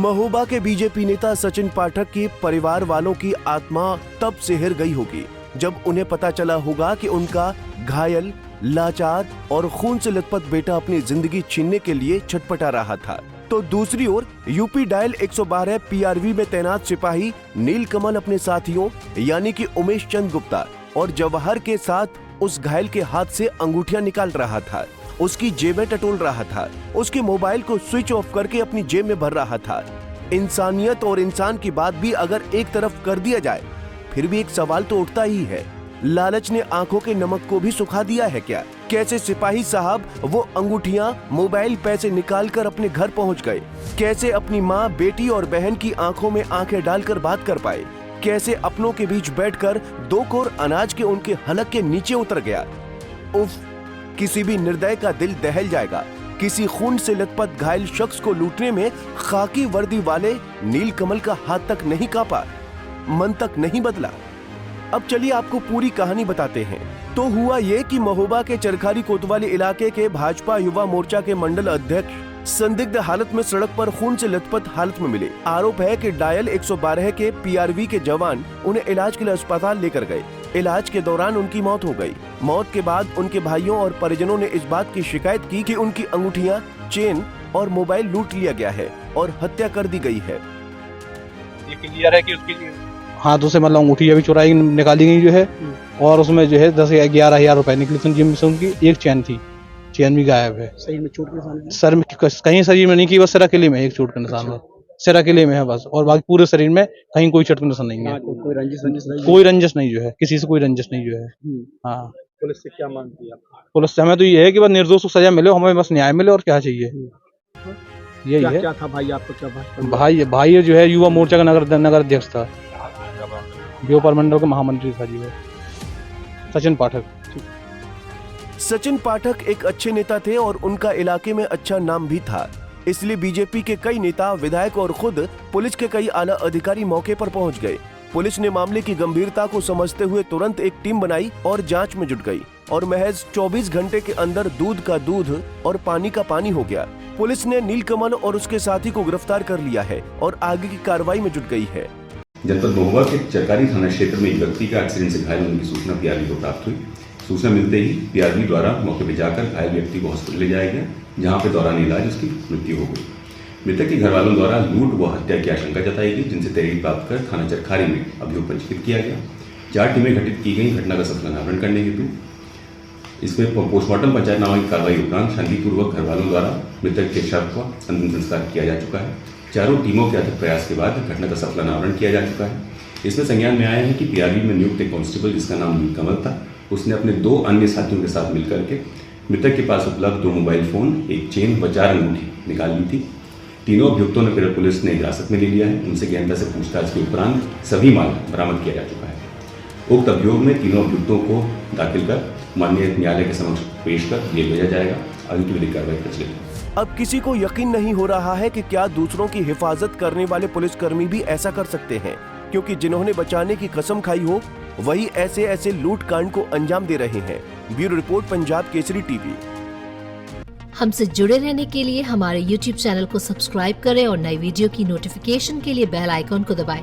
महोबा के बीजेपी नेता सचिन पाठक के परिवार वालों की आत्मा तब सिहर गई होगी जब उन्हें पता चला होगा कि उनका घायल, लाचार और खून से लथपथ बेटा अपनी जिंदगी छीनने के लिए छटपटा रहा था। तो दूसरी ओर यूपी डायल 112 पीआरवी में तैनात सिपाही नीलकमल अपने साथियों यानी कि उमेश चंद गुप्ता और जवाहर के साथ उस घायल के हाथ से अंगूठियां निकाल रहा था, उसकी जेबें टटोल रहा था, उसके मोबाइल को स्विच ऑफ करके अपनी जेब में भर रहा था। इंसानियत और इंसान की बात भी अगर एक तरफ कर दिया जाए, फिर भी एक सवाल तो उठता ही है, लालच ने आंखों के नमक को भी सुखा दिया है क्या? कैसे सिपाही साहब वो अंगूठियां, मोबाइल, पैसे निकालकर अपने घर पहुंच गए? कैसे अपनी माँ, बेटी और बहन की आंखों में आंखें डालकर बात कर पाए? कैसे अपनों के बीच बैठकर 2 कोर अनाज के उनके हलक के नीचे उतर गया? उफ, किसी भी निर्दय का दिल दहल जाएगा। किसी खून से लथपथ घायल शख्स को लूटने में खाकी वर्दी वाले नीलकमल का हाथ तक नहीं कांपा, मन तक नहीं बदला। अब चलिए आपको पूरी कहानी बताते हैं। तो हुआ ये कि महोबा के चरखारी कोतवाली इलाके के भाजपा युवा मोर्चा के मंडल अध्यक्ष संदिग्ध हालत में सड़क पर खून से लथपथ हालत में मिले। आरोप है कि डायल 112 के पीआरवी के जवान उन्हें इलाज के लिए अस्पताल लेकर गए। इलाज के दौरान उनकी मौत हो गई। मौत के बाद उनके भाइयों और परिजनों ने इस बात की शिकायत की कि उनकी अंगूठियां, चेन और मोबाइल लूट लिया गया है और हत्या कर दी गई है। ये क्लियर है कि उसकी हाथों से मतलब अंगूठी भी चुराई निकाली गई जो है, और उसमें जो है 10-11 हजार रुपए निकली थी जिनमें से उनकी एक चैन थी, चैन भी गायब है। शरीर में चोट के निशान सर में कहीं शरीर में नहीं की, बस सिरा किले में एक चोट का निशान है, सिरा किले में है बस, और बाकी पूरे शरीर में कहीं कोई चोट का निशान नहीं है। कोई रंजिश नहीं, कोई रंजिश नहीं जो है, किसी से कोई रंजिश नहीं जो है। हाँ, पुलिस से क्या मांग की आप? पुलिस से हमें तो ये है कि बस निर्दोष को सजा मिले, हमें बस न्याय मिले, और क्या चाहिए यही है। क्या था भाई आपको, क्या भाई जो है युवा मोर्चा का नगर अध्यक्ष था, व्योपार मंडल का महामंत्री था जी, सचिन पाठक। सचिन पाठक एक अच्छे नेता थे और उनका इलाके में अच्छा नाम भी था, इसलिए बीजेपी के कई नेता, विधायक और खुद पुलिस के कई आला अधिकारी मौके पर पहुंच गए। पुलिस ने मामले की गंभीरता को समझते हुए तुरंत एक टीम बनाई और जांच में जुट गई और महज 24 घंटे के अंदर दूध का दूध और पानी का पानी हो गया। पुलिस ने नीलकमल और उसके साथी को गिरफ्तार कर लिया है और आगे की कार्रवाई में जुट गई है। जनपद महोबा के चरकारी थाना क्षेत्र में एक व्यक्ति का एक्सीडेंट से घायल होने की सूचना पीआरवी को प्राप्त हुई। सूचना मिलते ही पीआरवी द्वारा मौके पर जाकर घायल व्यक्ति को हॉस्पिटल ले जाया गया, जहां पे दौरान इलाज उसकी मृत्यु हो गई। मृतक के घर वालों द्वारा लूट व हत्या की आशंका जताई गई, जिनसे तहरीर प्राप्त कर थाना चरखारी में अभियोग पंजीकृत किया गया। 4 टीमें गठित की गई घटना का सफल अनावरण करने हेतु। इसमें पोस्टमार्टम पंचायतनामा की कार्रवाई उपरांत शांतिपूर्वक घर वालों द्वारा मृतक के शव का अंतिम संस्कार किया जा चुका है। चारों टीमों के अथक प्रयास के बाद घटना का सफल अनावरण किया जा चुका है। इसमें संज्ञान में आया है कि पीआरवी में नियुक्त एक कांस्टेबल जिसका नाम नीलकमल था, उसने अपने 2 अन्य साथियों के साथ मिलकर के मृतक के पास उपलब्ध 2 मोबाइल फोन, एक चेन व 4 अंगूठी निकाल ली थी। तीनों अभियुक्तों ने फिर पुलिस ने हिरासत में ले लिया है। उनसे गहनता से पूछताछ के उपरांत सभी माल बरामद किया जा चुका है। उक्त अभियोग में तीनों अभियुक्तों को दाखिल कर माननीय न्यायालय के समक्ष पेश कर जेल भेजा जाएगा। आगे की विधिक कार्रवाई प्रचलित। अब किसी को यकीन नहीं हो रहा है कि क्या दूसरों की हिफाजत करने वाले पुलिसकर्मी भी ऐसा कर सकते हैं, क्योंकि जिन्होंने बचाने की कसम खाई हो वही ऐसे लूट कांड को अंजाम दे रहे हैं। Bureau report, Punjab Kesari TV. हमसे जुड़े रहने के लिए हमारे YouTube चैनल को सब्सक्राइब करें और नई वीडियो की नोटिफिकेशन के लिए बेल आइकॉन को दबाएं।